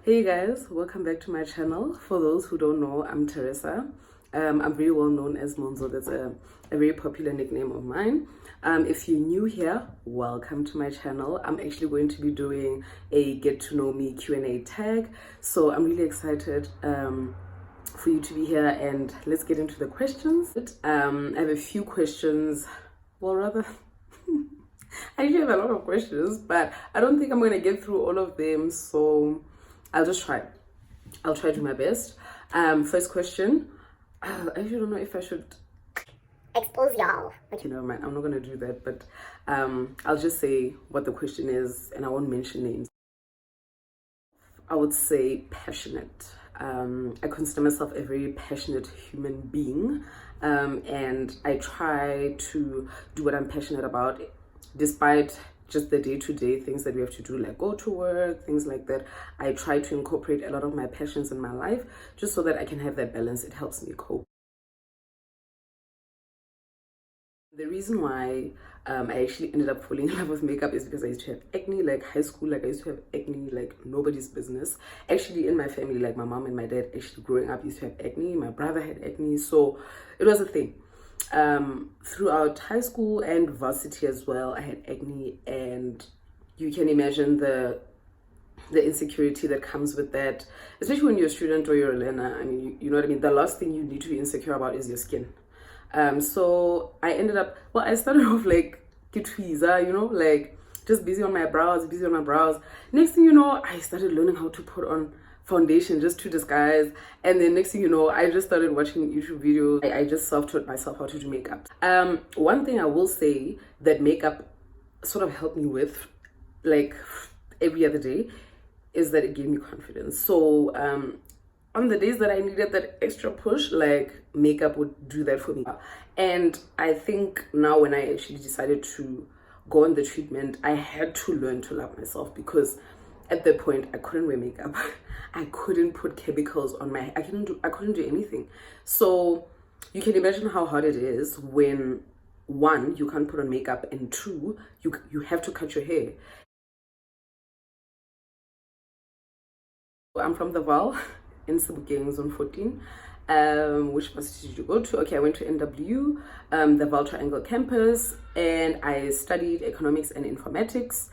Hey guys, welcome back to my channel. For those who don't know, I'm Theresia. I'm very well known as Monzo. That's a very popular nickname of mine. If you're new here, welcome to my channel. I'm actually going to be doing a get to know me Q&A tag. So I'm really excited for you to be here, and let's get into the questions. I have a few questions, well rather I actually have a lot of questions, but I don't think I'm going to get through all of them, so I'll just try. I'll try to do my best. First question. I actually don't know if I should expose y'all. Okay, never mind. I'm not going to do that, but I'll just say what the question is, and I won't mention names. I would say passionate. I consider myself a very passionate human being, and I try to do what I'm passionate about, despite just the day-to-day things that we have to do, like go to work, things like that. I try to incorporate a lot of my passions in my life just so that I can have that balance. It helps me cope. The reason why I actually ended up falling in love with makeup is because I used to have acne, like high school. Like I used to have acne like nobody's business. Actually, in my family, like my mom and my dad, actually growing up used to have acne. My brother had acne, so it was a thing. Throughout high school and varsity as well, I had acne, and you can imagine the insecurity that comes with that, especially when you're a student or you're a learner. I mean, you know what I mean. The last thing you need to be insecure about is your skin. So I ended up, well, I started off like Theresia, you know, like just busy on my brows. Next thing you know, I started learning how to put on foundation just to disguise, and then next thing you know, I just started watching YouTube videos. I just self-taught myself how to do makeup. One thing I will say that makeup sort of helped me with, like every other day, is that it gave me confidence. So on the days that I needed that extra push, like makeup would do that for me. And I think now when I actually decided to go on the treatment, I had to learn to love myself, because at that point I couldn't wear makeup. I couldn't put chemicals on my hair. I couldn't do anything. So you can imagine how hard it is when, one, you can't put on makeup, and two, you have to cut your hair. I'm from the Val in Sebokeng, Zone 14. Which university did you go to? Okay, I went to NW, the Val Triangle campus, and I studied economics and informatics.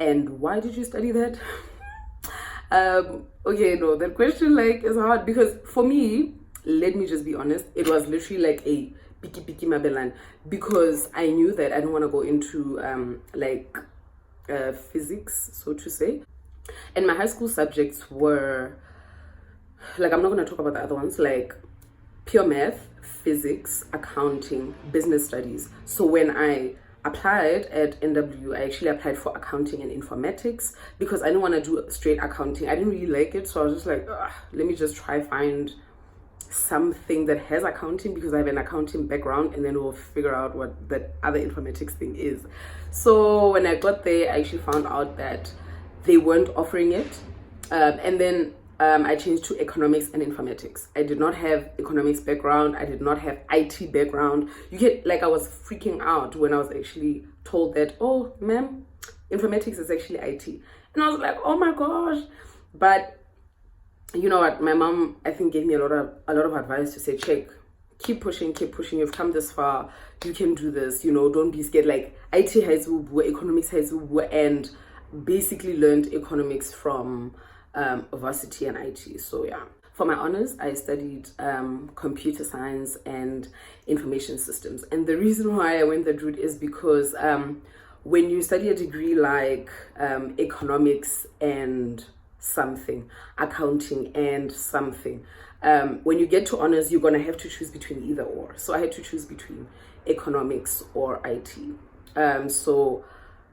And why did you study that? Okay, no, that question like is hard, because for me, let me just be honest, it was literally like a piki mabelan, because I knew that I don't want to go into physics, so to say. And my high school subjects were, like, I'm not going to talk about the other ones, like pure math, physics, accounting, business studies. So when I applied at NW, I actually applied for accounting and informatics, because I didn't want to do straight accounting. I didn't really like it, so I was just like, let me just try find something that has accounting, because I have an accounting background, and then we'll figure out what that other informatics thing is. So when I got there, I actually found out that they weren't offering it, and then I changed to economics and informatics. I did not have economics background. I did not have IT background. You get, like, I was freaking out when I was actually told that, oh, ma'am, informatics is actually IT. And I was like, oh my gosh. But you know what? My mom, I think, gave me a lot of advice to say, check, keep pushing. You've come this far. You can do this. You know, don't be scared. Like, IT has economics has, and basically learned economics from varsity and IT. So yeah, for my honors, I studied computer science and information systems. And the reason why I went that route is because when you study a degree like economics and something, accounting and something, when you get to honors, you're gonna have to choose between either or. So I had to choose between economics or IT. So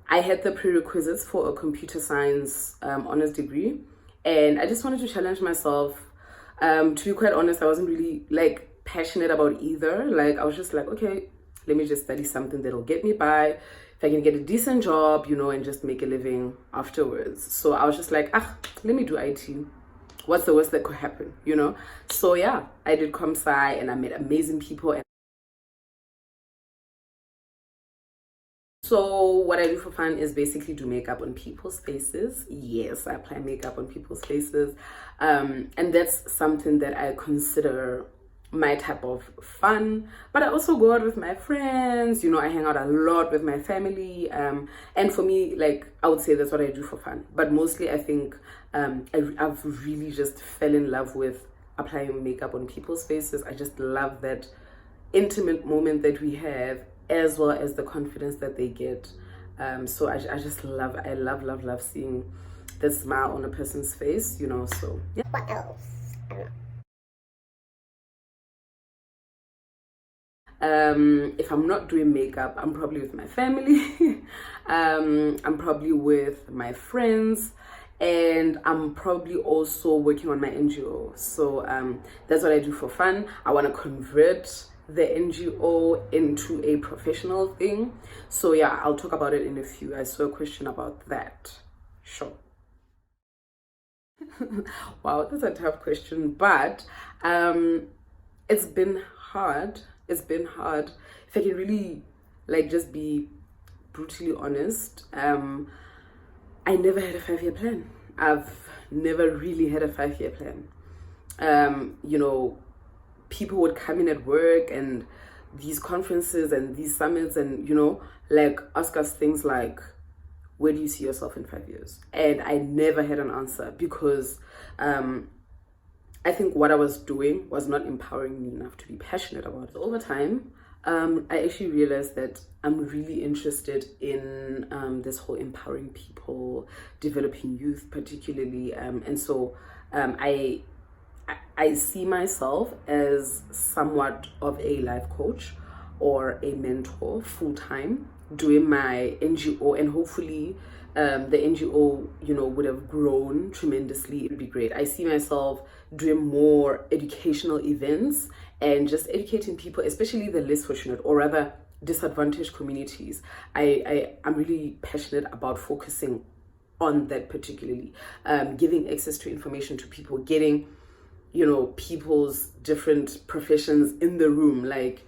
I had the prerequisites for a computer science honors degree, and I just wanted to challenge myself. To be quite honest, I wasn't really like passionate about either. Like, I was just like, okay, let me just study something that'll get me by, if I can get a decent job, you know, and just make a living afterwards. So I was just like, let me do IT. What's the worst that could happen, you know? So yeah, I did comp-sci, and I met amazing people. So what I do for fun is basically do makeup on people's faces. Yes, I apply makeup on people's faces. And that's something that I consider my type of fun. But I also go out with my friends, I hang out a lot with my family. And for me, like, I would say that's what I do for fun. But mostly I think I've really just fell in love with applying makeup on people's faces. I just love that intimate moment that we have, as well as the confidence that they get. So I just love seeing the smile on a person's face, so yeah. What else? I don't know. If I'm not doing makeup, I'm probably with my family. I'm probably with my friends, and I'm probably also working on my NGO. So that's what I do for fun. I want to convert the NGO into a professional thing. So yeah, I'll talk about it in a few. I saw a question about that. Sure. Wow, that's a tough question, but it's been hard. If I can really just be brutally honest, I never had a 5-year plan. I've never really had a 5-year plan. People would come in at work and these conferences and these summits and ask us things like, where do you see yourself in 5 years? And I never had an answer, because I think what I was doing was not empowering me enough to be passionate about it. Over time, I actually realized that I'm really interested in this whole empowering people, developing youth particularly, and so I see myself as somewhat of a life coach or a mentor full-time, doing my NGO, and hopefully the NGO, would have grown tremendously. It would be great. I see myself doing more educational events and just educating people, especially the less fortunate, or rather disadvantaged communities. I'm really passionate about focusing on that particularly, giving access to information to people, getting people's different professions in the room. Like,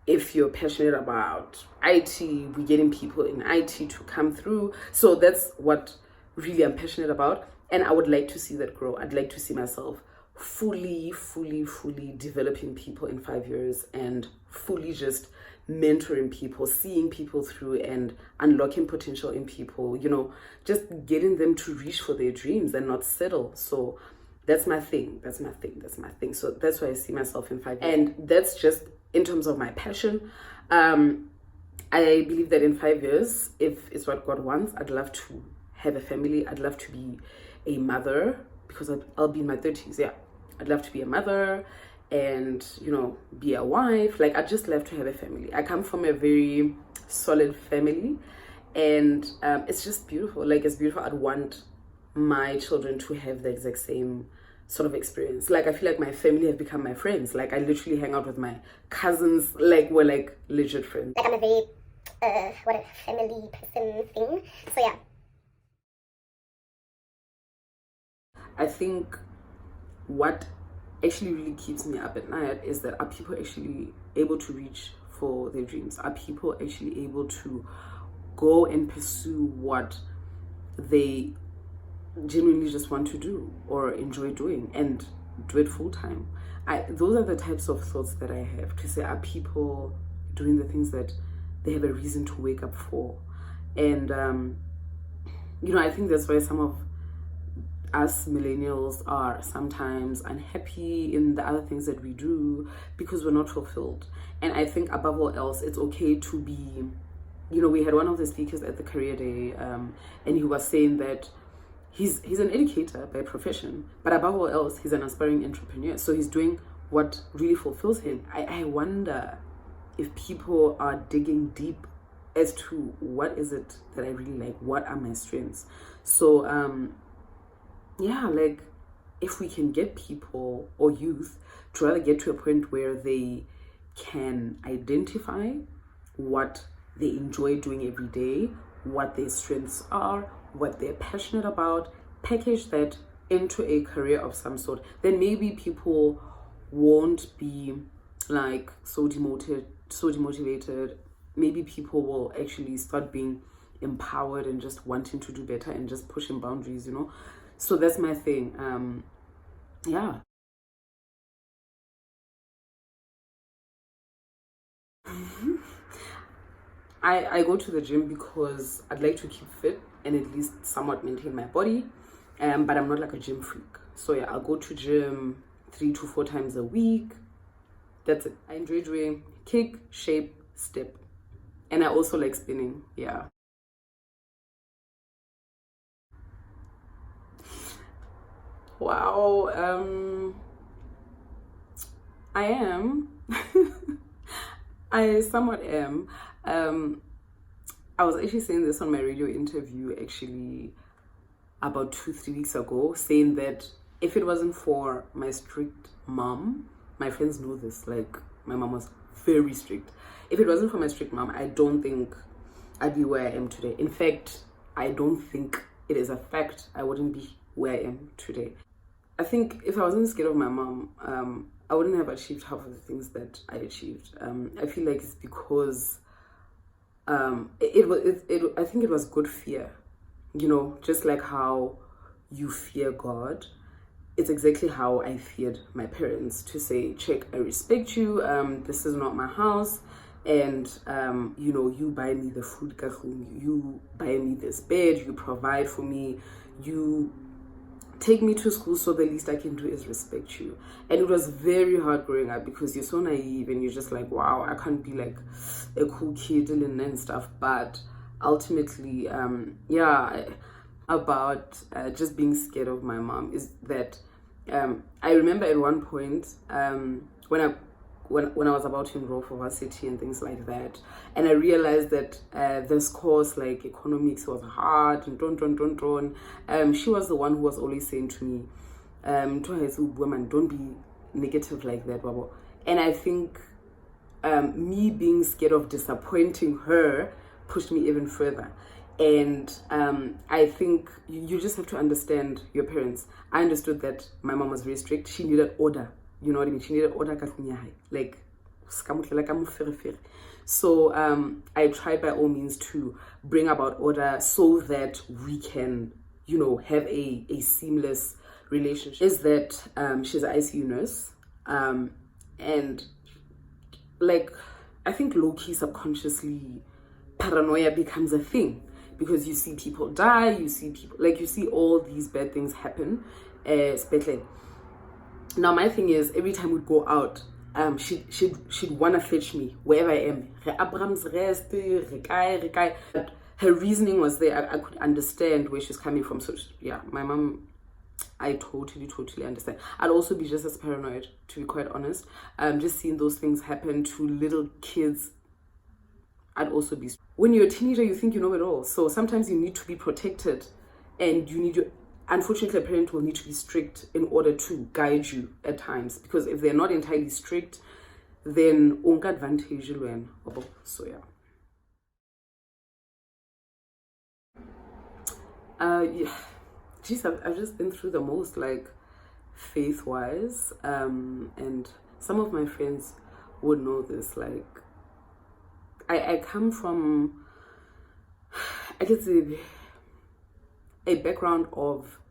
if you're passionate about IT, we're getting people in IT to come through. So that's what really I'm passionate about, and I would like to see that grow. I'd like to see myself fully developing people in 5 years, and fully just mentoring people, seeing people through and unlocking potential in people, just getting them to reach for their dreams and not settle. So that's my thing. So that's why I see myself in 5 years. And that's just in terms of my passion. I believe that in 5 years, if it's what God wants, I'd love to have a family. I'd love to be a mother, because I'll be in my 30s. Yeah, I'd love to be a mother and, be a wife. Like, I'd just love to have a family. I come from a very solid family, and it's just beautiful. Like, it's beautiful. I'd want my children to have the exact same sort of experience. Like, I feel like my family have become my friends. Like, I literally hang out with my cousins. Like, we're like legit friends. Like, I'm a very family person thing. So yeah. I think what actually really keeps me up at night is that, are people actually able to reach for their dreams? Are people actually able to go and pursue what they genuinely just want to do or enjoy doing, and do it full time? Those are the types of thoughts that I have, to say, are people doing the things that they have a reason to wake up for? And I think that's why some of us millennials are sometimes unhappy in the other things that we do, because we're not fulfilled. And I think above all else, it's okay to be, we had one of the speakers at the career day, and he was saying that he's an educator by profession, but above all else, he's an aspiring entrepreneur. So he's doing what really fulfills him. I wonder if people are digging deep as to what is it that I really like, what are my strengths. So like, if we can get people or youth to rather get to a point where they can identify what they enjoy doing every day, what their strengths are, what they're passionate about, package that into a career of some sort, then maybe people won't be like so demotivated, maybe people will actually start being empowered and just wanting to do better and just pushing boundaries, you know. So that's my thing. Yeah. I go to the gym because I'd like to keep fit and at least somewhat maintain my body. But I'm not like a gym freak. So yeah, I'll go to gym 3 to 4 times a week. That's it. I enjoy doing kick, shape, step. And I also like spinning. Yeah. Wow. I am. I somewhat am. I was actually saying this on my radio interview actually about 2-3 weeks ago, saying that if it wasn't for my strict mom, my friends know this, like my mom was very strict. If it wasn't for my strict mom, I don't think I'd be where I am today. In fact, I don't think it is a fact I wouldn't be where I am today. I think if I wasn't scared of my mom, I wouldn't have achieved half of the things that I achieved. I feel like it's because I think it was good fear, you know, just like how you fear God. It's exactly how I feared my parents, to say, check, I respect you, this is not my house, and you know, you buy me the food, you buy me this bed, you provide for me, you take me to school, so the least I can do is respect you. And it was very hard growing up because you're so naive and you're just like, wow, I can't be like a cool kid and stuff. But ultimately, about just being scared of my mom is that I remember at one point when I was about to enroll for varsity and things like that, and I realized that this course, like economics, was hard and she was the one who was always saying to me, woman, don't be negative like that, Babo. And I think me being scared of disappointing her pushed me even further. And I think you just have to understand your parents. I understood that my mom was very strict. She needed order. You know what I mean? She needed order. Like, so I tried by all means to bring about order so that we can, you know, have a seamless relationship. Is that she's an ICU nurse. And like, I think low-key subconsciously paranoia becomes a thing. Because you see people die, you see all these bad things happen, especially. Now my thing is, every time we'd go out, she'd wanna fetch me wherever I am. But her reasoning was there. I could understand where she's coming from. So yeah, my mom, I totally understand. I'd also be just as paranoid, to be quite honest. Just seeing those things happen to little kids, I'd also be. When you're a teenager, you think you know it all. So sometimes you need to be protected, and unfortunately, a parent will need to be strict in order to guide you at times. Because if they're not entirely strict, then unka advantage when. So yeah. Geez, I've just been through the most, like, faith-wise, and some of my friends would know this, like, I come from, I guess, a background of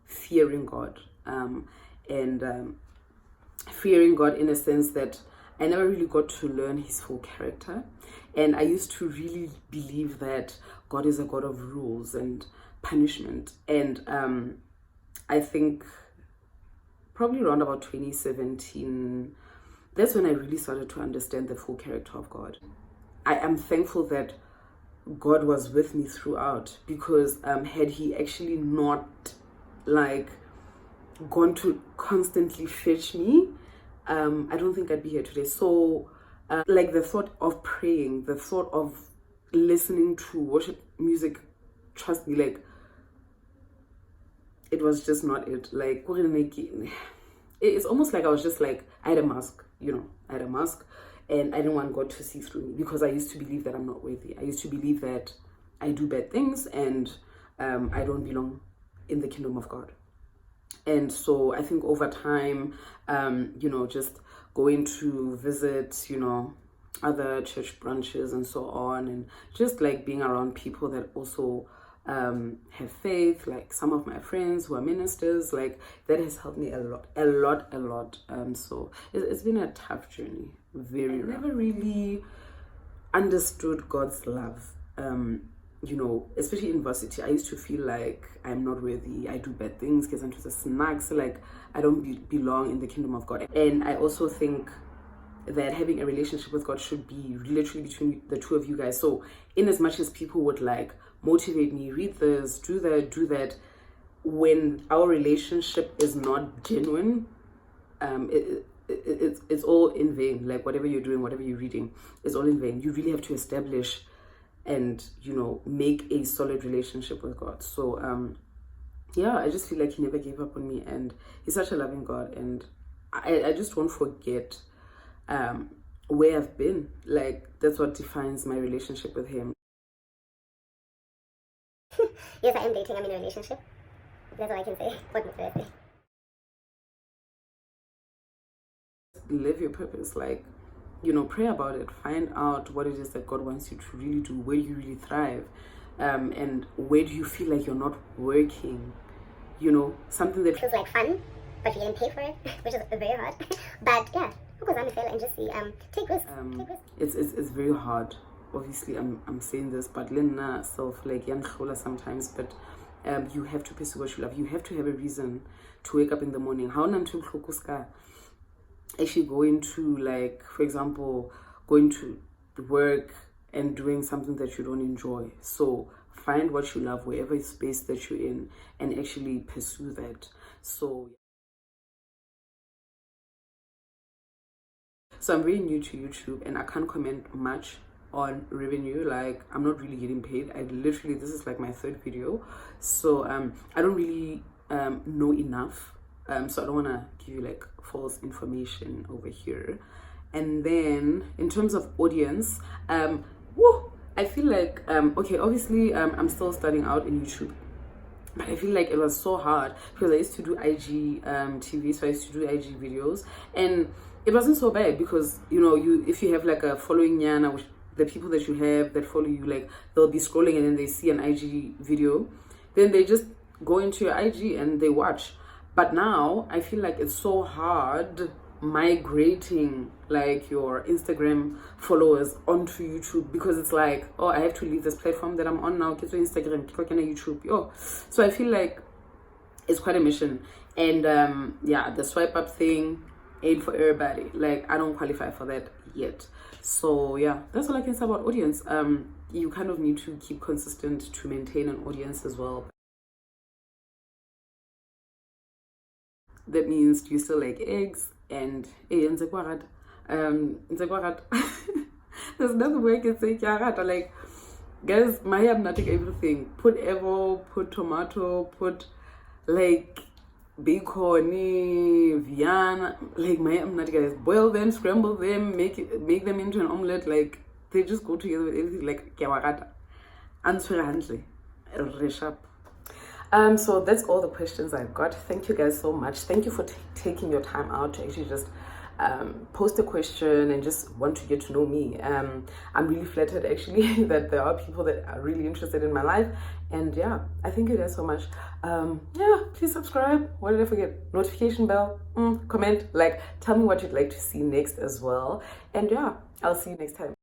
fearing God, and fearing God in a sense that I never really got to learn his full character. And I used to really believe that God is a God of rules and punishment. And I think probably around about 2017, that's when I really started to understand the full character of God. I am thankful that God was with me throughout, because had he actually not like gone to constantly fetch me, I don't think I'd be here today. So like the thought of praying, the thought of listening to worship music, trust me, like, it was just not it. Like, it's almost like I was just like, I had a mask, you know, and I didn't want God to see through me, because I used to believe that I'm not worthy. I used to believe that I do bad things and I don't belong in the kingdom of God. And so I think over time, you know, just going to visit, you know, other church branches and so on, and just like being around people that also have faith, like some of my friends who are ministers, like that has helped me a lot. So it's been a tough journey, very rough. I never really understood God's love. You know, especially in university, I used to feel like I'm not worthy, I do bad things, because I'm just a snag, so like I don't belong in the kingdom of God. And I also think that having a relationship with God should be literally between the two of you guys. So in as much as people would like motivate me, read this, do that, when our relationship is not genuine, it's all in vain. Like whatever you're doing, whatever you're reading, is all in vain. You really have to establish and, you know, make a solid relationship with God. So yeah, I just feel like he never gave up on me, and he's such a loving God, and I just won't forget where I've been. Like that's what defines my relationship with him. Yes, I am dating. I'm in a relationship. That's all I can say. What more can I say? Live your purpose. Like, you know, pray about it. Find out what it is that God wants you to really do. Where you really thrive, and where do you feel like you're not working? You know, something that feels like fun, but you didn't pay for it, which is very hard. But yeah, focus on the fail and just see. Take risks. It's very hard. Obviously, I'm saying this, but Lena self like young sometimes. But you have to pursue what you love. You have to have a reason to wake up in the morning. How until actually going to, like, for example, going to work and doing something that you don't enjoy. So find what you love wherever space that you're in and actually pursue that. So I'm very new to YouTube and I can't comment much on revenue. Like, I'm not really getting paid. I literally, this is like my third video, so I don't really know enough, so I don't want to give you like false information over here. And then in terms of audience, I feel like okay, obviously I'm still starting out in YouTube, but I feel like it was so hard because I used to do IG TV, so I used to do IG videos, and it wasn't so bad because, you know, if you have like a following Yana, which the people that you have that follow you, like they'll be scrolling and then they see an IG video, then they just go into your IG and they watch. But now I feel like it's so hard migrating like your Instagram followers onto YouTube, because it's like, oh, I have to leave this platform that I'm on now, get to Instagram, click on YouTube. So I feel like it's quite a mission. And yeah, the swipe up thing ain't for everybody. Like, I don't qualify for that yet. So yeah, that's all I can say about audience. You kind of need to keep consistent to maintain an audience as well. That means you still like eggs and there's nothing way I can say like, guys, my I'm not everything. Put evo, put tomato, put like bacon, Vienna, like my I'm not, guys. Boil them, scramble them, make them into an omelette. Like, they just go together with everything. Like kiawarata, answer handle, reshap. So that's all the questions I got. Thank you guys so much. Thank you for taking your time out to actually just post a question and just want to get to know me. I'm really flattered actually that there are people that are really interested in my life. And yeah, I thank you guys so much. Yeah, please subscribe. What did I forget? Notification bell, comment, like, tell me what you'd like to see next as well. And yeah, I'll see you next time.